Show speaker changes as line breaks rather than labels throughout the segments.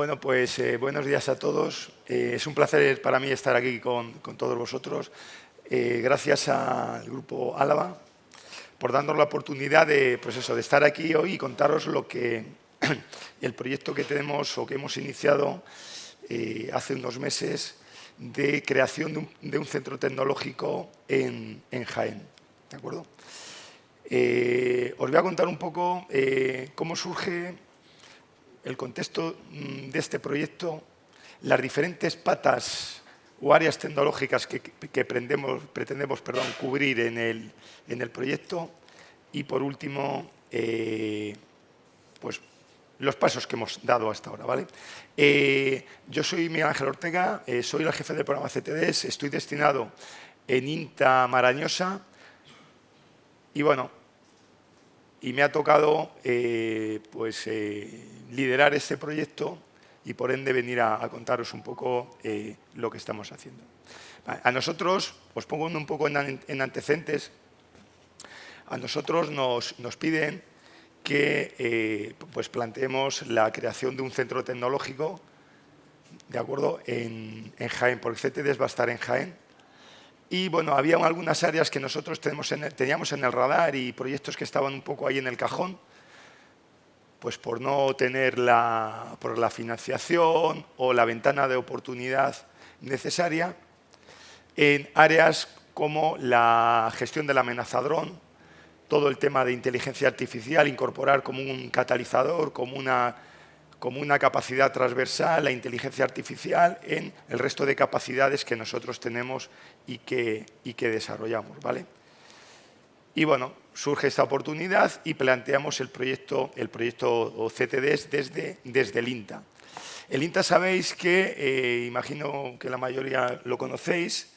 Bueno, pues buenos días a todos. Es un placer para mí estar aquí con todos vosotros. Gracias al Grupo Álava por darnos la oportunidad de, pues eso, de estar aquí hoy y contaros lo que el proyecto que tenemos o que hemos iniciado hace unos meses de creación de un centro tecnológico en Jaén. ¿De acuerdo? Os voy a contar un poco cómo surge el contexto de este proyecto, las diferentes patas o áreas tecnológicas que pretendemos cubrir en el proyecto y, por último, pues, los pasos que hemos dado hasta ahora. ¿Vale? Yo soy Miguel Ángel Ortega, soy el jefe del programa CTDs, estoy destinado en INTA Marañosa y, bueno, y me ha tocado liderar este proyecto y, por ende, venir a contaros un poco lo que estamos haciendo. A nosotros, os pongo un poco en antecedentes, a nosotros nos piden que planteemos la creación de un centro tecnológico, ¿de acuerdo?, en Jaén, porque CTDs va a estar en Jaén. Y, bueno, había algunas áreas que nosotros teníamos en el radar y proyectos que estaban un poco ahí en el cajón, pues por no tener por la financiación o la ventana de oportunidad necesaria, en áreas como la gestión de la amenaza dron, todo el tema de inteligencia artificial, incorporar como un catalizador, como una capacidad transversal, la inteligencia artificial en el resto de capacidades que nosotros tenemos y que desarrollamos. ¿Vale? Y, bueno, surge esta oportunidad y planteamos el proyecto CTDs desde el INTA. El INTA sabéis que, imagino que la mayoría lo conocéis,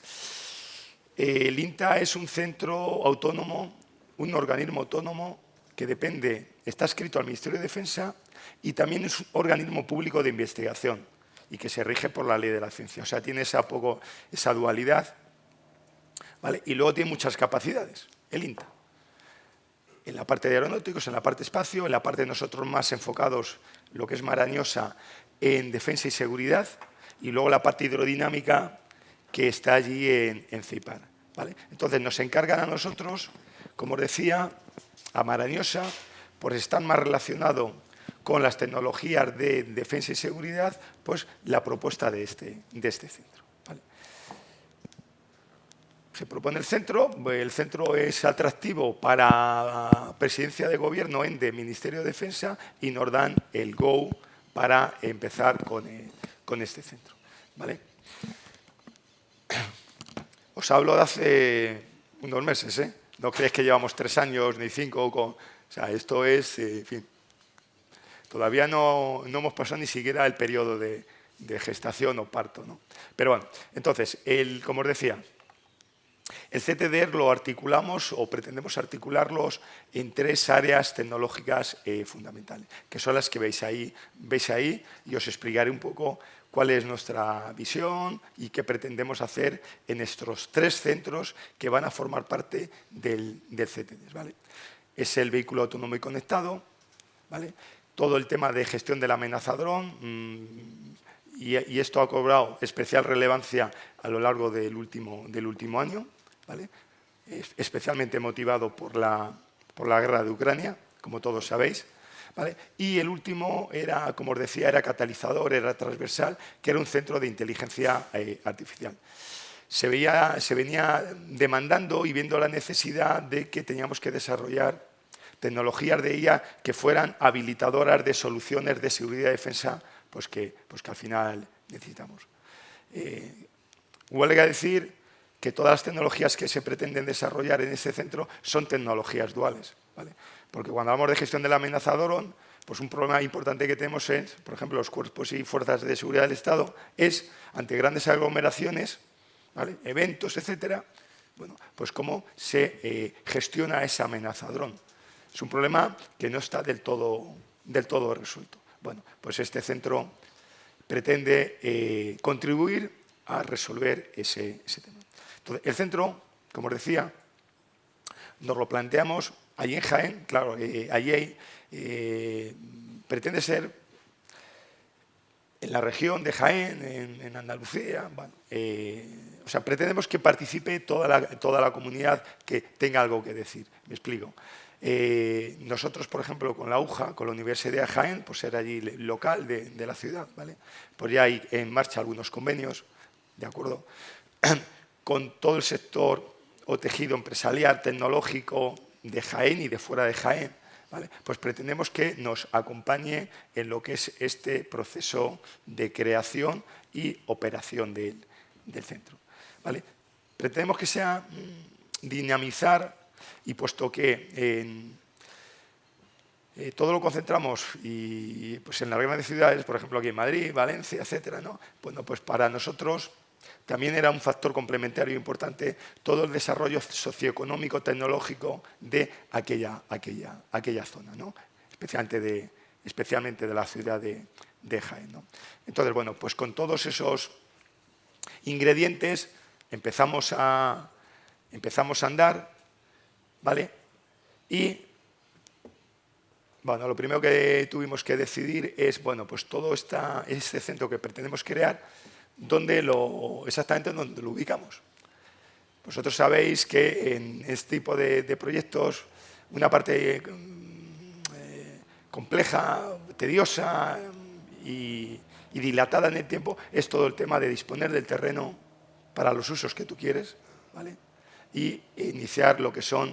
el INTA es un centro autónomo, un organismo autónomo que está adscrito al Ministerio de Defensa y también es un organismo público de investigación y que se rige por la Ley de la Ciencia. O sea, tiene esa dualidad, ¿vale? Y luego tiene muchas capacidades, el INTA. En la parte de aeronáuticos, en la parte espacio, en la parte de nosotros más enfocados, lo que es Marañosa, en defensa y seguridad, y luego la parte hidrodinámica que está allí en CIPAR. ¿Vale? Entonces, nos encargan a nosotros, como os decía, a Marañosa, por estar más relacionado con las tecnologías de defensa y seguridad, pues la propuesta de este centro. ¿Vale? Se propone el centro es atractivo para presidencia de gobierno de Ministerio de Defensa y nos dan el go para empezar con este centro. ¿Vale? Os hablo de hace unos meses, ¿eh? No creéis que llevamos 3 años ni 5. O sea, esto es, en fin, todavía no hemos pasado ni siquiera el periodo de gestación o parto, ¿no? Pero, bueno, entonces, como os decía, el CTD lo articulamos o pretendemos articularlos en 3 áreas tecnológicas fundamentales, que son las que veis ahí, y os explicaré un poco cuál es nuestra visión y qué pretendemos hacer en estos 3 centros que van a formar parte del CTD. ¿Vale? Es el vehículo autónomo y conectado, ¿vale? Todo el tema de gestión de la amenaza dron, y esto ha cobrado especial relevancia a lo largo del último año, ¿vale? Especialmente motivado por la guerra de Ucrania, como todos sabéis. ¿Vale? Y el último era, como os decía, era catalizador, era transversal, que era un centro de inteligencia artificial. Se venía demandando y viendo la necesidad de que teníamos que desarrollar tecnologías de IA que fueran habilitadoras de soluciones de seguridad y defensa pues que al final necesitamos. Huelga decir que todas las tecnologías que se pretenden desarrollar en ese centro son tecnologías duales, ¿vale? Porque cuando hablamos de gestión de la amenaza dron, pues un problema importante que tenemos es, por ejemplo, los cuerpos y fuerzas de seguridad del Estado, es ante grandes aglomeraciones, ¿vale?, eventos, etcétera, bueno, pues cómo se gestiona esa amenaza dron. Es un problema que no está del todo resuelto. Bueno, pues este centro pretende contribuir a resolver ese tema. Entonces, el centro, como os decía, nos lo planteamos allí en Jaén. Claro, allí pretende ser en la región de Jaén, en Andalucía. Bueno, o sea, pretendemos que participe toda la comunidad que tenga algo que decir. Me explico. Nosotros, por ejemplo, con la UJA, con la Universidad de Jaén, pues era allí local de la ciudad, ¿vale? Pues ya hay en marcha algunos convenios, ¿de acuerdo? Con todo el sector o tejido empresarial, tecnológico de Jaén y de fuera de Jaén, ¿vale? Pues pretendemos que nos acompañe en lo que es este proceso de creación y operación del centro, ¿vale? Pretendemos que sea dinamizar, y puesto que todo lo concentramos pues en las grandes ciudades, por ejemplo aquí en Madrid, Valencia, etcétera, ¿no? Bueno, pues para nosotros también era un factor complementario importante todo el desarrollo socioeconómico, tecnológico de aquella zona, ¿no? Especialmente de la ciudad de Jaén, ¿no? Entonces, bueno, pues con todos esos ingredientes empezamos a andar, ¿vale? Y, bueno, lo primero que tuvimos que decidir es, bueno, pues todo este centro que pretendemos crear, exactamente dónde lo ubicamos. Vosotros sabéis que en este tipo de proyectos una parte compleja, tediosa y dilatada en el tiempo es todo el tema de disponer del terreno para los usos que tú quieres, ¿vale? Y iniciar lo que son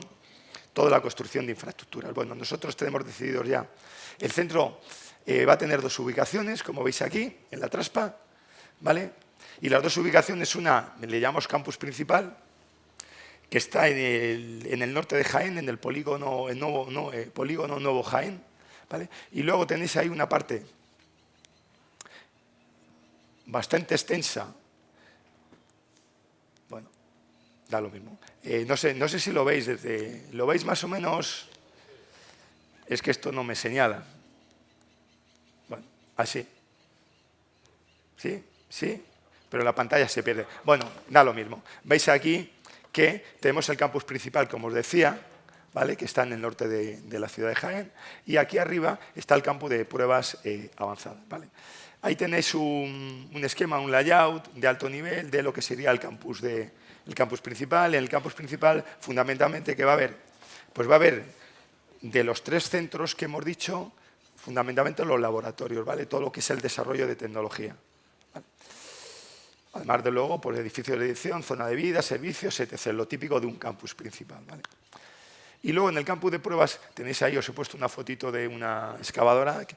toda la construcción de infraestructuras. Bueno, nosotros tenemos decidido ya. El centro va a tener 2 ubicaciones, como veis aquí, en la Traspa, ¿vale? Y las 2 ubicaciones, una le llamamos campus principal, que está en el norte de Jaén, en el polígono Nuevo Jaén, ¿vale? Y luego tenéis ahí una parte bastante extensa. Bueno, da lo mismo. No sé si lo veis ¿lo veis más o menos? Es que esto no me señala. Bueno, así. ¿Sí? ¿Sí? Pero la pantalla se pierde. Bueno, da lo mismo. Veis aquí que tenemos el campus principal, como os decía, ¿vale? Que está en el norte de la ciudad de Jaén, y aquí arriba está el campo de pruebas avanzadas, ¿vale? Ahí tenéis un esquema, un layout de alto nivel de lo que sería el campus principal. En el campus principal, fundamentalmente, ¿qué va a haber? Pues va a haber, de los 3 centros que hemos dicho, fundamentalmente los laboratorios, ¿vale? Todo lo que es el desarrollo de tecnología, ¿vale? Además de luego, pues edificios de dirección, zona de vida, servicios, etc. Lo típico de un campus principal, ¿vale? Y luego en el campus de pruebas tenéis ahí, os he puesto una fotito de una excavadora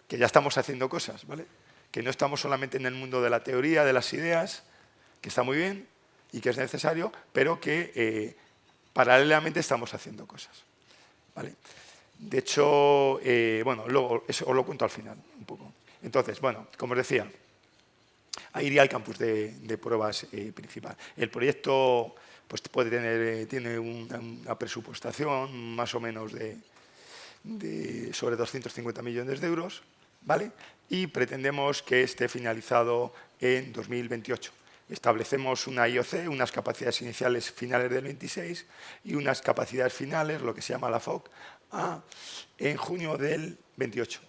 que ya estamos haciendo cosas, ¿vale? Que no estamos solamente en el mundo de la teoría, de las ideas, que está muy bien y que es necesario, pero que paralelamente estamos haciendo cosas, ¿vale? De hecho, bueno, luego eso os lo cuento al final un poco. Entonces, bueno, como os decía, ahí iría el campus de pruebas principal. El proyecto pues tiene una presupuestación más o menos sobre 250 millones de euros, ¿vale? Y pretendemos que esté finalizado en 2028. Establecemos una IOC, unas capacidades iniciales finales del 26 y unas capacidades finales, lo que se llama la FOC, en junio del 28.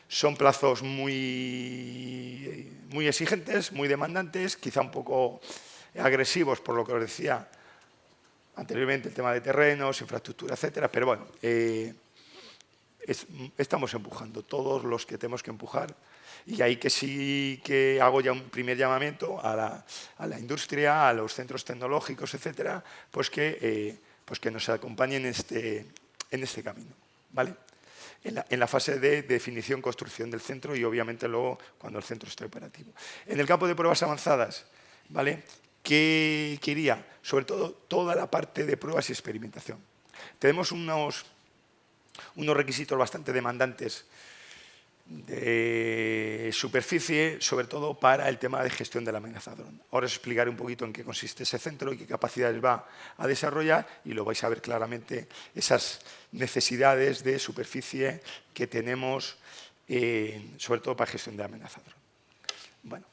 Son plazos muy exigentes, muy demandantes, quizá un poco agresivos, por lo que os decía anteriormente, el tema de terrenos, infraestructura, etcétera, pero bueno, estamos empujando todos los que tenemos que empujar, y ahí que sí que hago ya un primer llamamiento a la industria, a los centros tecnológicos, etcétera, pues que nos acompañen en este camino, ¿vale? En la fase de definición, construcción del centro y obviamente luego cuando el centro esté operativo. En el campo de pruebas avanzadas, ¿vale? ¿Qué iría? Sobre todo toda la parte de pruebas y experimentación. Tenemos unos requisitos bastante demandantes de superficie, sobre todo para el tema de gestión de la amenaza dron. Ahora os explicaré un poquito en qué consiste ese centro y qué capacidades va a desarrollar, y lo vais a ver claramente esas necesidades de superficie que tenemos, sobre todo para gestión de la amenaza dron. Bueno.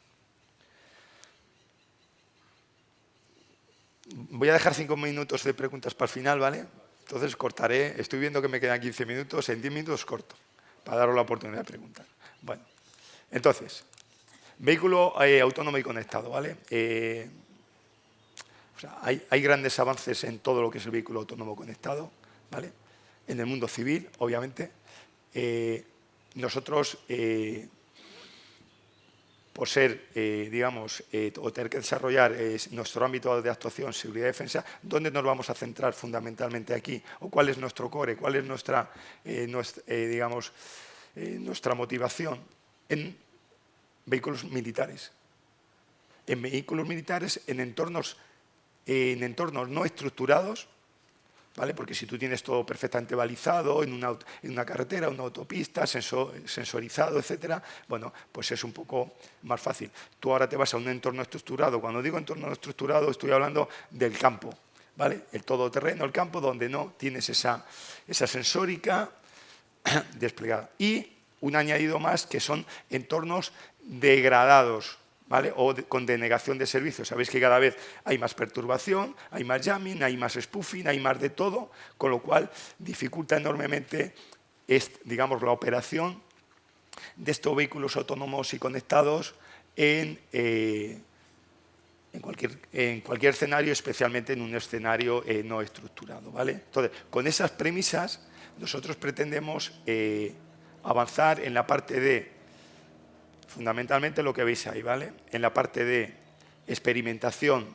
Voy a dejar 5 minutos de preguntas para el final, ¿vale? Entonces cortaré, estoy viendo que me quedan 15 minutos, en 10 minutos corto, para daros la oportunidad de preguntar. Bueno, entonces, Vehículo autónomo y conectado, ¿vale? O sea, hay grandes avances en todo lo que es el vehículo autónomo conectado, ¿vale? En el mundo civil, obviamente. Nosotros, por ser, digamos, o tener que desarrollar nuestro ámbito de actuación, seguridad y defensa, ¿dónde nos vamos a centrar fundamentalmente aquí? ¿O cuál es nuestro core? ¿Cuál es digamos, nuestra motivación? En vehículos militares. En vehículos militares, en entornos no estructurados, ¿vale? Porque si tú tienes todo perfectamente balizado en una carretera, una autopista, sensorizado, etcétera, bueno, pues es un poco más fácil. Tú ahora te vas a un entorno estructurado. Cuando digo entorno estructurado, estoy hablando del campo, ¿vale? El todoterreno, el campo, donde no tienes esa sensórica desplegada. Y un añadido más, que son entornos degradados, ¿vale? O con denegación de servicios. Sabéis que cada vez hay más perturbación, hay más jamming, hay más spoofing, hay más de todo, con lo cual dificulta enormemente, digamos, la operación de estos vehículos autónomos y conectados en cualquier escenario, especialmente en un escenario no estructurado, ¿vale? Entonces, con esas premisas, nosotros pretendemos avanzar en la parte de, fundamentalmente lo que veis ahí, ¿vale? En la parte de experimentación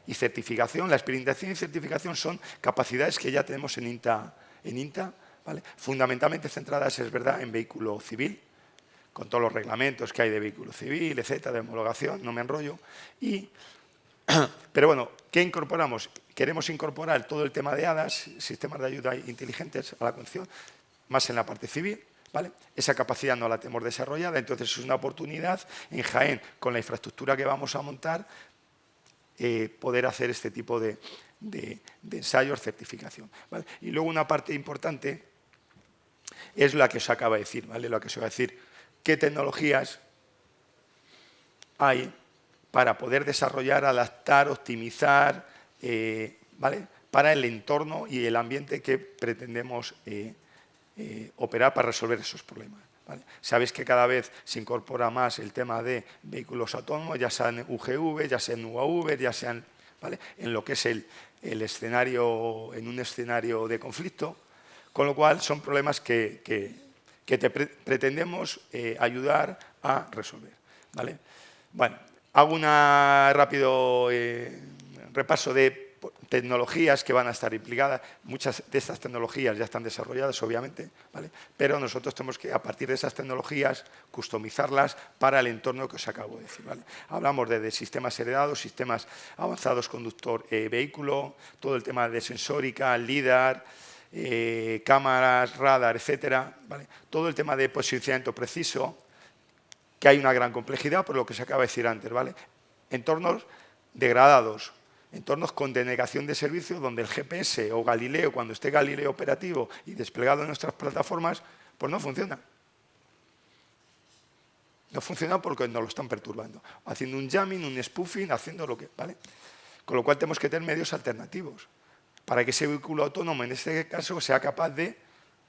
y certificación. La experimentación y certificación son capacidades que ya tenemos en INTA, ¿vale? Fundamentalmente centradas, es verdad, en vehículo civil, con todos los reglamentos que hay de vehículo civil, etcétera, de homologación, no me enrollo. Pero bueno, ¿qué incorporamos? Queremos incorporar todo el tema de ADAS, sistemas de ayuda inteligentes a la conducción, más en la parte civil, ¿vale? Esa capacidad no la tenemos desarrollada, entonces es una oportunidad en Jaén, con la infraestructura que vamos a montar, poder hacer este tipo de ensayos, certificación, ¿vale? Y luego una parte importante es la que os acabo de decir, ¿vale? Lo que os voy a decir, ¿qué tecnologías hay para poder desarrollar, adaptar, optimizar, ¿vale? Para el entorno y el ambiente que pretendemos operar para resolver esos problemas, ¿vale? Sabéis que cada vez se incorpora más el tema de vehículos autónomos, ya sean UGV, ya sean UAV, ya sean, ¿vale? En lo que es el escenario, en un escenario de conflicto, con lo cual son problemas que pretendemos ayudar a resolver, ¿vale? Bueno, hago un rápido repaso de tecnologías que van a estar implicadas. Muchas de estas tecnologías ya están desarrolladas, obviamente, ¿vale? Pero nosotros tenemos que, a partir de esas tecnologías, customizarlas para el entorno que os acabo de decir, ¿vale? Hablamos de sistemas heredados, sistemas avanzados conductor-vehículo, todo el tema de sensórica, LIDAR, cámaras, radar, etcétera, ¿vale? Todo el tema de posicionamiento preciso, que hay una gran complejidad, por lo que se acaba de decir antes, ¿vale? Entornos degradados, entornos con denegación de servicios, donde el GPS o Galileo, cuando esté Galileo operativo y desplegado en nuestras plataformas, pues no funciona. No funciona porque nos lo están perturbando, haciendo un jamming, un spoofing, haciendo lo que, ¿vale? Con lo cual tenemos que tener medios alternativos para que ese vehículo autónomo, en este caso, sea capaz de,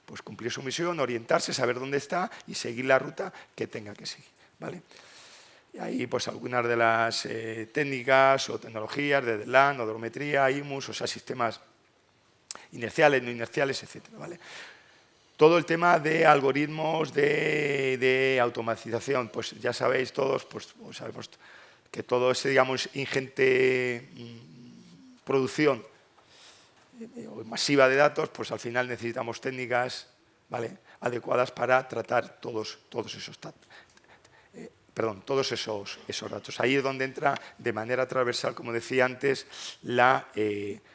pues, cumplir su misión, orientarse, saber dónde está y seguir la ruta que tenga que seguir, ¿vale? Y ahí, pues, algunas de las técnicas o tecnologías de DLAN, odorometría, IMUS, o sea, sistemas inerciales, no inerciales, etcétera, ¿vale? Todo el tema de algoritmos de automatización, pues ya sabéis todos, pues sabemos que todo ese, digamos, ingente producción masiva de datos, pues al final necesitamos técnicas, ¿vale?, adecuadas para tratar todos esos datos. Ahí es donde entra de manera transversal, como decía antes,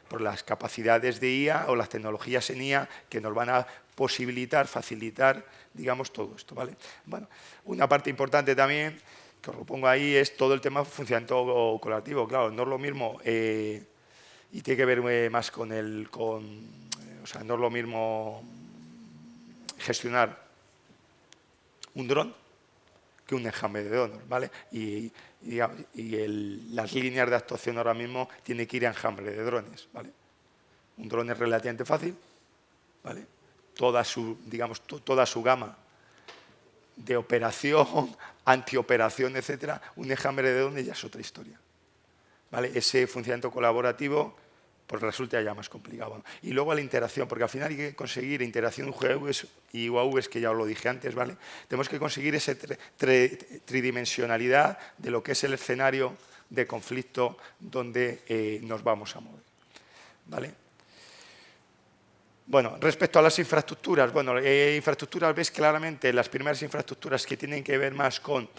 por las capacidades de IA o las tecnologías en IA que nos van a posibilitar, facilitar, digamos, todo esto, ¿vale? Bueno, una parte importante también, que os lo pongo ahí, es todo el tema de funcionamiento colaborativo. Claro, no es lo mismo, y tiene que ver más con o sea, no es lo mismo gestionar un dron que un enjambre de drones, ¿vale? Las líneas de actuación ahora mismo tienen que ir a enjambre de drones, ¿vale? Un dron es relativamente fácil, ¿vale? Toda su gama de operación, antioperación, etcétera, un enjambre de drones ya es otra historia. ¿Vale? Ese funcionamiento colaborativo pues resulta ya más complicado. Y luego la interacción, porque al final hay que conseguir interacción UGVs y UAVs, que ya os lo dije antes, ¿vale? Tenemos que conseguir esa tridimensionalidad de lo que es el escenario de conflicto donde nos vamos a mover, ¿vale? Bueno, respecto a las infraestructuras, bueno, infraestructuras, ves claramente las primeras infraestructuras que tienen que ver más con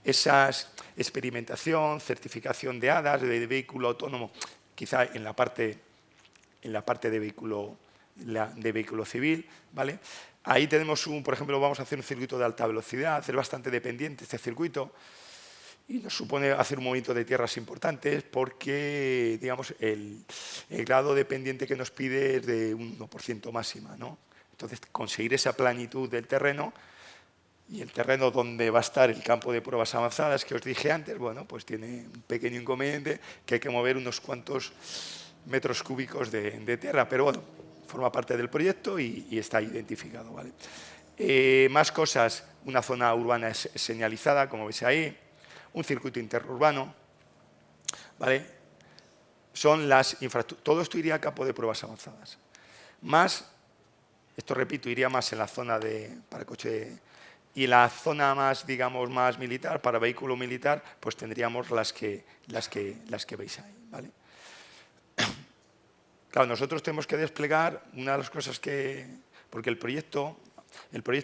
esas experimentación, certificación de ADAS, de vehículo autónomo, quizá en la parte de vehículo civil, ¿vale? Ahí tenemos por ejemplo, vamos a hacer un circuito de alta velocidad, hacer bastante dependiente este circuito, y nos supone hacer un movimiento de tierras importantes porque, digamos, el grado de pendiente que nos pide es de un 1% máxima, ¿no? Entonces, conseguir esa planitud del terreno y el terreno donde va a estar el campo de pruebas avanzadas que os dije antes, bueno, pues tiene un pequeño inconveniente que hay que mover unos cuantos metros cúbicos de tierra, pero bueno, forma parte del proyecto y está identificado, ¿vale? Más cosas, una zona urbana señalizada, como veis ahí, un circuito interurbano, ¿vale? Son las infraestructuras. Todo esto iría a campo de pruebas avanzadas. Más, esto repito, iría más en la zona para coche y la zona más, digamos, más militar, para vehículo militar, pues tendríamos las que veis ahí, ¿vale? Claro, nosotros tenemos que desplegar una de las cosas porque el proyecto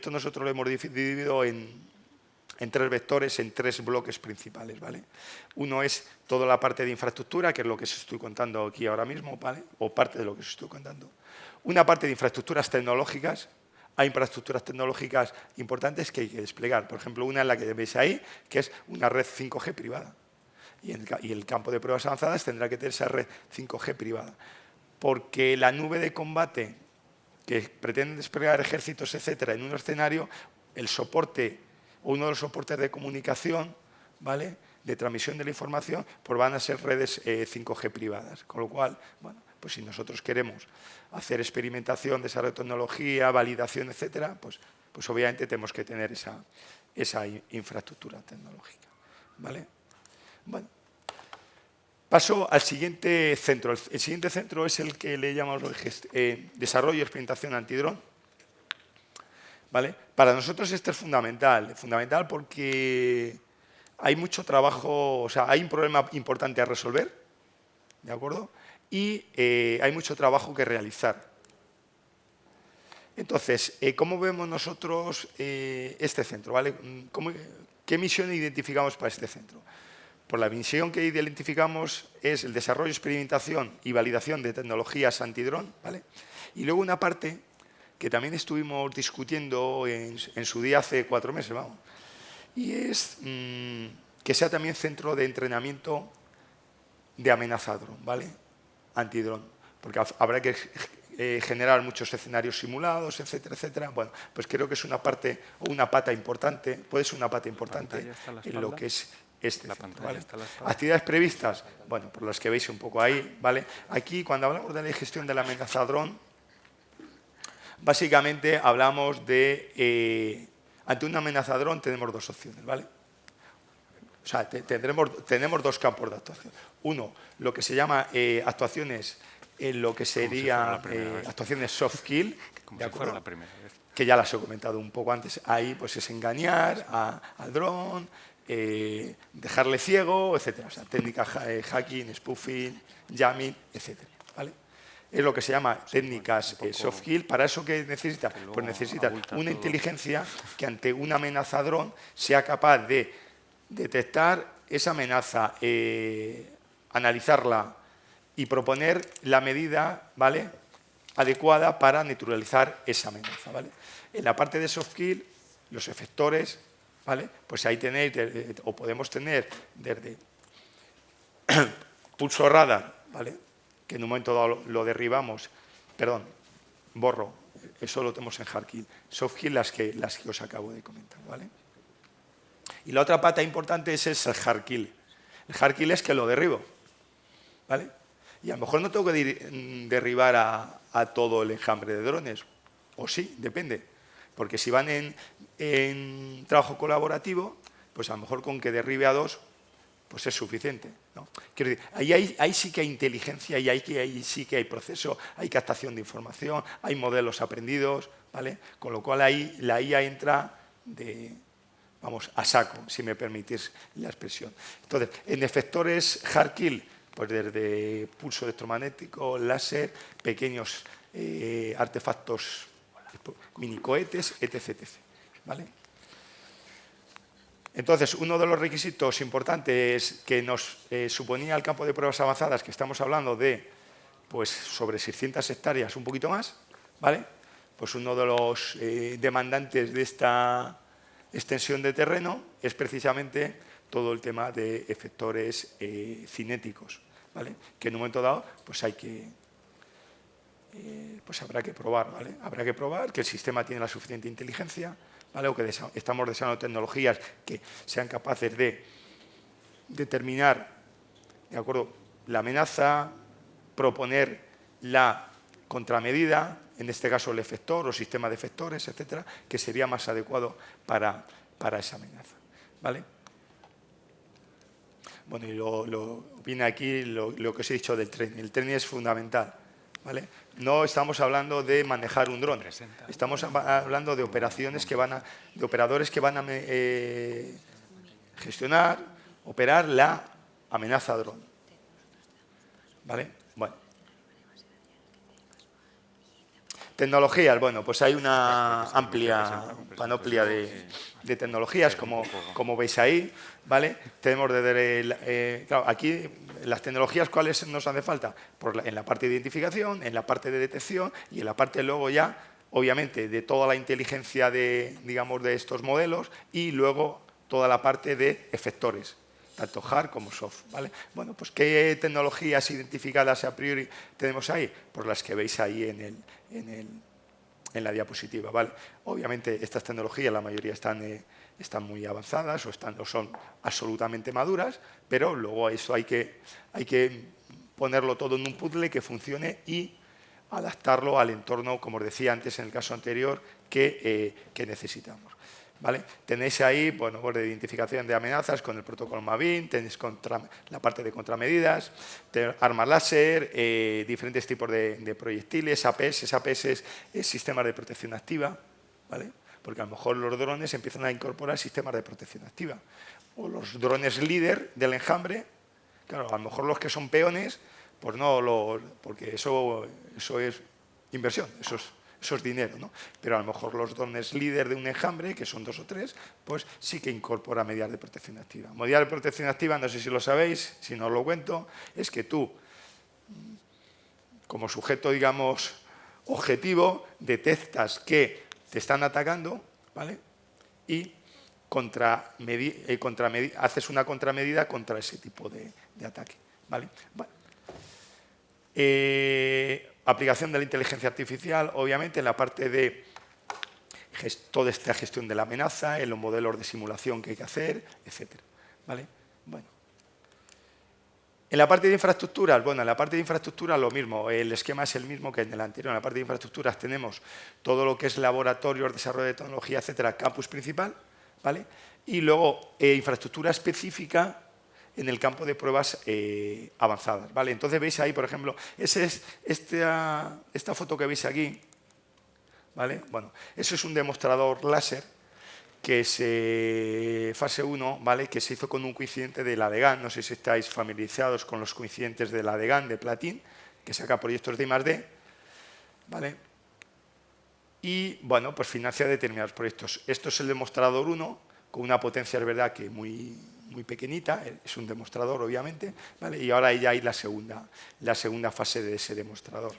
nosotros lo hemos dividido en tres vectores, en tres bloques principales, ¿vale? Uno es toda la parte de infraestructura, que es lo que os estoy contando aquí ahora mismo, ¿vale? O parte de lo que os estoy contando. Una parte de infraestructuras tecnológicas. Hay infraestructuras tecnológicas importantes que hay que desplegar. Por ejemplo, una en la que veis ahí, que es una red 5G privada. Y el campo de pruebas avanzadas tendrá que tener esa red 5G privada. Porque la nube de combate que pretenden desplegar ejércitos, etcétera, en un escenario, el soporte o uno de los soportes de comunicación, ¿vale?, de transmisión de la información, pues van a ser redes 5G privadas. Con lo cual, bueno, pues si nosotros queremos hacer experimentación, desarrollo de tecnología, validación, etcétera, pues obviamente tenemos que tener esa infraestructura tecnológica, ¿vale? Bueno, paso al siguiente centro. El siguiente centro es el que le llamamos desarrollo y experimentación antidrón. ¿Vale? Para nosotros esto es fundamental porque hay mucho trabajo, o sea, hay un problema importante a resolver, ¿de acuerdo? Y hay mucho trabajo que realizar. Entonces, ¿cómo vemos nosotros este centro? ¿Vale? ¿Qué misión identificamos para este centro? Pues la misión que identificamos es el desarrollo, experimentación y validación de tecnologías antidrón, ¿vale? Y luego una parte que también estuvimos discutiendo en su día hace 4 meses, vamos, y es que sea también centro de entrenamiento de amenaza dron, ¿vale? Antidrón, porque habrá que generar muchos escenarios simulados, etcétera, etcétera. Bueno, pues creo que es una parte o una pata importante, puede ser una pata importante en lo que es este centro, ¿vale? Actividades previstas, bueno, por las que veis un poco ahí, ¿vale? Aquí, cuando hablamos de la gestión de la amenaza dron, básicamente hablamos de, ante una amenaza dron tenemos dos opciones, ¿vale? O sea, tenemos dos campos de actuación. Uno, lo que se llama actuaciones en lo que sería actuaciones soft kill, ¿de acuerdo? Que ya las he comentado un poco antes. Ahí pues es engañar al dron, dejarle ciego, etcétera. O sea, técnicas hacking, spoofing, jamming, etcétera, ¿vale? Es lo que se llama técnicas soft kill. ¿Para eso qué necesita? Pues necesita una inteligencia que ante una amenaza dron sea capaz de detectar esa amenaza, analizarla y proponer la medida, ¿vale?, adecuada para neutralizar esa amenaza, ¿vale? En la parte de soft kill, los efectores, ¿vale?, pues ahí tenéis, o podemos tener desde pulso radar, ¿vale?, que en un momento dado lo derribamos, perdón, borro, eso lo tenemos en hard kill. Soft kill las que os acabo de comentar, ¿vale? Y la otra pata importante es el hard kill. El hard kill es que lo derribo, ¿vale? Y a lo mejor no tengo que derribar a todo el enjambre de drones, o sí, depende. Porque si van en trabajo colaborativo, pues a lo mejor con que derribe a 2, pues es suficiente, ¿no? Quiero decir, ahí sí que hay inteligencia y ahí sí que hay proceso, hay captación de información, hay modelos aprendidos, ¿vale? Con lo cual ahí la IA entra a saco, si me permitís la expresión. Entonces, en efectores hard kill, pues desde pulso electromagnético, láser, pequeños artefactos, mini cohetes, etc. ¿Vale? Entonces, uno de los requisitos importantes que nos suponía el campo de pruebas avanzadas, que estamos hablando de pues, sobre 600 hectáreas, un poquito más, ¿vale? Pues uno de los demandantes de esta extensión de terreno es precisamente todo el tema de efectores cinéticos, ¿vale? Que en un momento dado pues pues habrá que probar, ¿vale? Habrá que probar que el sistema tiene la suficiente inteligencia, ¿vale? O que estamos desarrollando tecnologías que sean capaces de determinar, ¿de acuerdo?, la amenaza, proponer la contramedida, en este caso el efector o sistema de efectores, etcétera, que sería más adecuado para esa amenaza, ¿vale? Bueno, y viene aquí lo que os he dicho del training. El training es fundamental, ¿vale? No estamos hablando de manejar un dron, estamos hablando de operaciones de operadores que van a gestionar, operar la amenaza dron, ¿vale? Bueno. Tecnologías, bueno, pues hay una amplia panoplia de tecnologías, como veis ahí, ¿vale? Tenemos claro, aquí las tecnologías, ¿cuáles nos hace falta? En la parte de identificación, en la parte de detección y en la parte luego ya, obviamente, de toda la inteligencia digamos, de estos modelos y luego toda la parte de efectores, tanto hard como soft, ¿vale? Bueno, pues ¿qué tecnologías identificadas a priori tenemos ahí? Pues las que veis ahí en la diapositiva, ¿vale? Obviamente estas tecnologías, la mayoría están muy avanzadas o son absolutamente maduras, pero luego eso hay que ponerlo todo en un puzzle que funcione y adaptarlo al entorno, como os decía antes en el caso anterior, que necesitamos, ¿vale? Tenéis ahí, bueno, de identificación de amenazas con el protocolo Maven, tenéis la parte de contramedidas, armas láser, diferentes tipos de proyectiles, APS. APS es sistemas de protección activa, ¿vale? Porque a lo mejor los drones empiezan a incorporar sistemas de protección activa. O los drones líder del enjambre, claro, a lo mejor los que son peones, pues no, porque eso es inversión, eso es dinero, ¿no? Pero a lo mejor los drones líder de un enjambre, que son 2 o 3, pues sí que incorpora medidas de protección activa. Medidas de protección activa, no sé si lo sabéis, si no os lo cuento, es que tú, como sujeto, digamos, objetivo, detectas que te están atacando, ¿vale? Y haces una contramedida contra ese tipo de ataque, ¿vale? Bueno. Aplicación de la inteligencia artificial, obviamente, en la parte de toda esta gestión de la amenaza, en los modelos de simulación que hay que hacer, etcétera, ¿vale? Bueno. En la parte de infraestructuras, bueno, en la parte de infraestructuras lo mismo, el esquema es el mismo que en el anterior. En la parte de infraestructuras tenemos todo lo que es laboratorios, desarrollo de tecnología, etcétera, campus principal, ¿vale? Y luego infraestructura específica en el campo de pruebas avanzadas, ¿vale? Entonces veis ahí, por ejemplo, esta foto que veis aquí, ¿vale? Bueno, eso es un demostrador láser que es fase 1, ¿vale? Que se hizo con un coincidente de la DEGAN. No sé si estáis familiarizados con los coincidentes de la DEGAN, de Platin, que saca proyectos de I+D, ¿vale? Y, bueno, pues financia determinados proyectos. Esto es el demostrador 1, con una potencia, es verdad, que muy pequeñita, es un demostrador, obviamente, ¿vale? Y ahora ya hay la segunda fase de ese demostrador.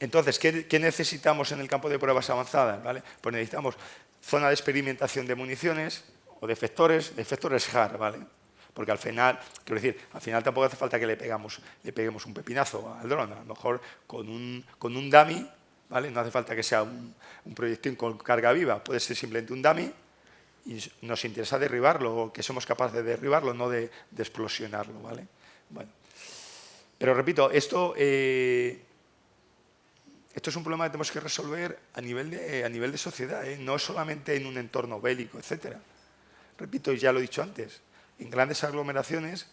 Entonces, ¿qué necesitamos en el campo de pruebas avanzadas? ¿Vale? Pues necesitamos zona de experimentación de municiones o de efectores hard, ¿vale? Porque al final, quiero decir, al final tampoco hace falta que le peguemos un pepinazo al dron. A lo mejor con un dummy, ¿vale? No hace falta que sea un proyectil con carga viva, puede ser simplemente un dummy y nos interesa derribarlo, que somos capaces de derribarlo, no de explosionarlo, ¿vale? Bueno. Pero repito, esto esto es un problema que tenemos que resolver a nivel de sociedad, no solamente en un entorno bélico, etcétera. Repito, ya lo he dicho antes, en grandes aglomeraciones,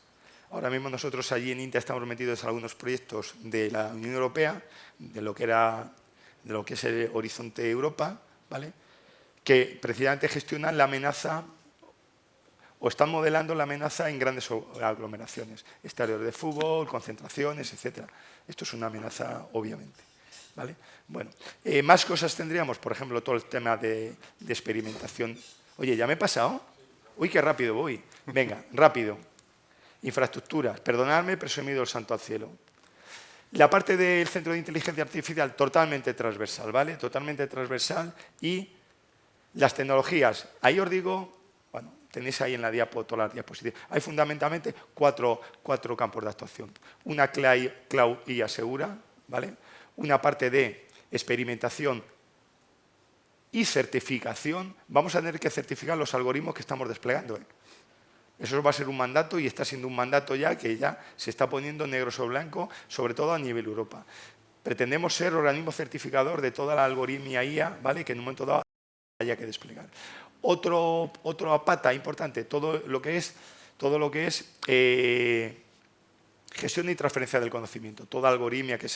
ahora mismo nosotros allí en INTA estamos metidos en algunos proyectos de la Unión Europea, de lo que es el Horizonte Europa, ¿vale? Que precisamente gestionan la amenaza o están modelando la amenaza en grandes aglomeraciones, estadios de fútbol, concentraciones, etcétera. Esto es una amenaza, obviamente. ¿Vale? Bueno, más cosas tendríamos, por ejemplo, todo el tema de experimentación. Oye, ¿ya me he pasado? Uy, qué rápido voy. Venga, rápido. Infraestructuras. Perdonadme, pero he ido el santo al cielo. La parte del Centro de Inteligencia Artificial, totalmente transversal, ¿vale? Totalmente transversal. Y las tecnologías. Ahí os digo, bueno, tenéis ahí en la diapo todas las diapositivas. Hay fundamentalmente cuatro campos de actuación. Una cloud IA segura, ¿vale? Una parte de experimentación y certificación. Vamos a tener que certificar los algoritmos que estamos desplegando. Eso va a ser un mandato y está siendo un mandato ya que ya se está poniendo negro sobre blanco, sobre todo a nivel Europa. Pretendemos ser organismo certificador de toda la algoritmia IA, ¿vale? Que en un momento dado haya que desplegar. Otra pata importante, todo lo que es gestión y transferencia del conocimiento, toda algoritmia que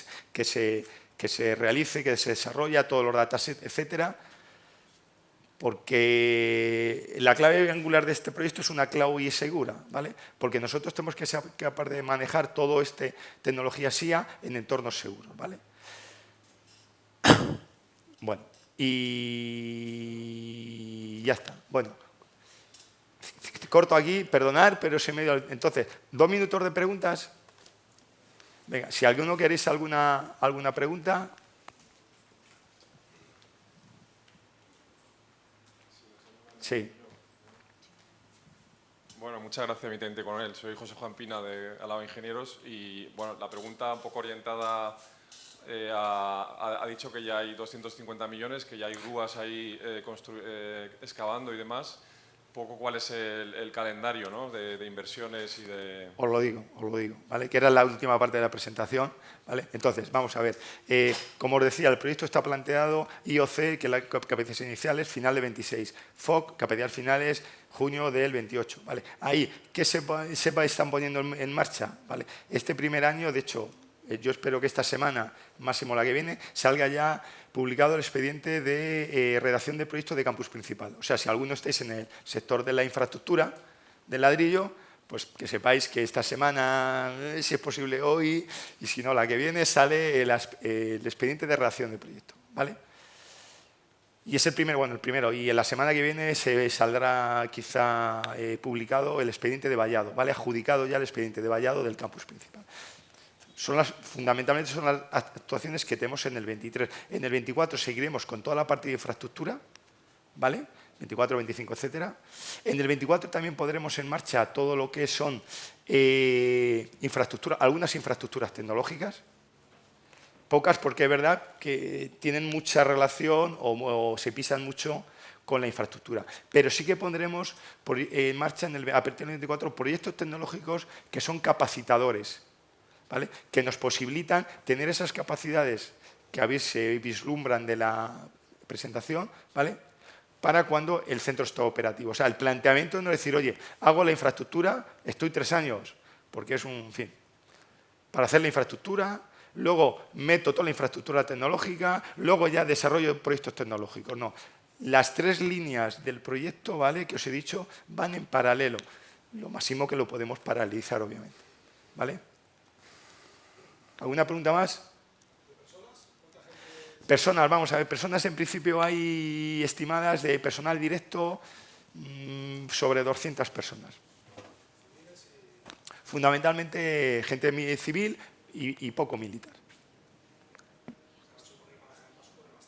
se realice, que se desarrolla, todos los datasets, etcétera, porque la clave angular de este proyecto es una cloud y segura, ¿vale? Porque nosotros tenemos que ser capaces de manejar todo tecnología SIA en entornos seguros, ¿vale? Bueno, y ya está. Bueno, corto aquí, perdonar, pero se me dio. Entonces, 2 minutos de preguntas. Venga, si alguno queréis alguna pregunta. Sí.
Bueno, muchas gracias, mi teniente coronel. Soy José Juan Pina de Álava Ingenieros y bueno, la pregunta un poco orientada ha dicho que ya hay 250 millones, que ya hay grúas ahí excavando y demás. Poco cuál es el calendario, ¿no? de inversiones y de...
Os lo digo, ¿vale? Que era la última parte de la presentación, ¿vale? Entonces, vamos a ver. Como os decía, el proyecto está planteado IOC, que la capacidades iniciales, final de 26. FOC, capacidades finales, junio del 28, ¿vale? Ahí, ¿qué se están poniendo en marcha? ¿Vale? Este primer año, de hecho, yo espero que esta semana, máximo la que viene, salga ya publicado el expediente de redacción de proyecto de campus principal. O sea, si alguno estáis en el sector de la infraestructura, del ladrillo, pues que sepáis que esta semana, si es posible hoy, y si no, la que viene, sale el expediente de redacción de proyecto, ¿vale? Y es el primero. Y en la semana que viene se saldrá quizá publicado el expediente de vallado, ¿vale? Adjudicado ya el expediente de vallado del campus principal. Fundamentalmente son las actuaciones que tenemos en el 23. En el 24 seguiremos con toda la parte de infraestructura, ¿vale? 24, 25, etcétera. En el 24 también pondremos en marcha todo lo que son algunas infraestructuras tecnológicas, pocas porque es verdad que tienen mucha relación o se pisan mucho con la infraestructura. Pero sí que pondremos en marcha a partir del 24 proyectos tecnológicos que son capacitadores, ¿vale? Que nos posibilitan tener esas capacidades que se vislumbran de la presentación, ¿vale? Para cuando el centro está operativo. O sea, el planteamiento no es decir, oye, hago la infraestructura, estoy 3 años, porque es un fin. Para hacer la infraestructura, luego meto toda la infraestructura tecnológica, luego ya desarrollo proyectos tecnológicos. No, las 3 líneas del proyecto, ¿vale?, que os he dicho, van en paralelo. Lo máximo que lo podemos paralizar, obviamente, ¿vale? ¿Alguna pregunta más? Personas, vamos a ver, personas en principio hay estimadas de personal directo sobre 200 personas. Fundamentalmente gente civil y poco militar.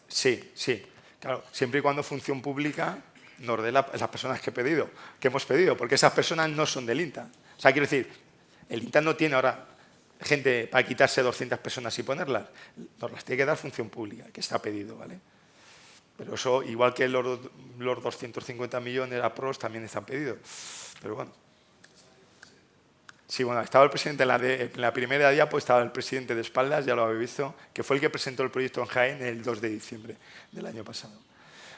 Sí, claro, siempre y cuando función pública nos dé las personas que hemos pedido, porque esas personas no son del INTA. O sea, quiero decir, el INTA no tiene ahora gente para quitarse 200 personas y ponerlas, nos las tiene que dar función pública, que está pedido, ¿vale? Pero eso, igual que los 250 millones a PROS, también están pedidos. Pero bueno. Sí, bueno, estaba el presidente en la primera diapo, estaba el presidente de espaldas, ya lo habéis visto, que fue el que presentó el proyecto en Jaén el 2 de diciembre del año pasado.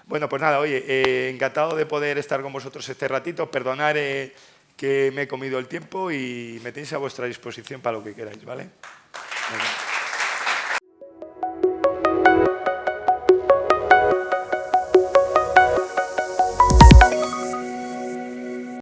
Bueno, pues nada, oye, encantado de poder estar con vosotros este ratito. Perdonad que me he comido el tiempo y me tenéis a vuestra disposición para lo que queráis, ¿vale? Bueno.